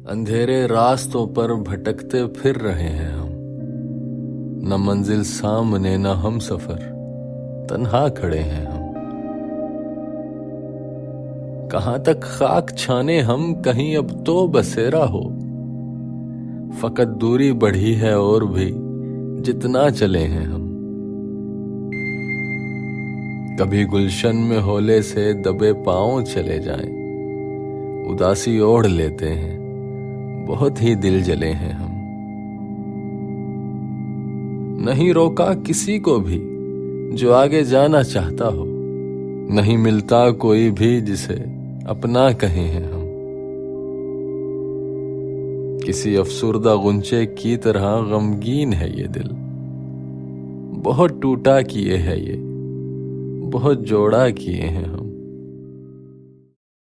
अंधेरे रास्तों पर भटकते फिर रहे हैं हम, न मंजिल सामने न हम सफर, तन्हा खड़े हैं हम। कहां तक खाक छाने हम, कहीं अब तो बसेरा हो। फकत दूरी बढ़ी है और भी जितना चले हैं हम। कभी गुलशन में होले से दबे पांव चले जाएं, उदासी ओढ़ लेते हैं, बहुत ही दिल जले हैं हम। नहीं रोका किसी को भी जो आगे जाना चाहता हो, नहीं मिलता कोई भी जिसे अपना कहे हैं हम। किसी अफसुर्दा गुंचे की तरह गमगीन है ये दिल, बहुत टूटा किए है ये, बहुत जोड़ा किए हैं हम।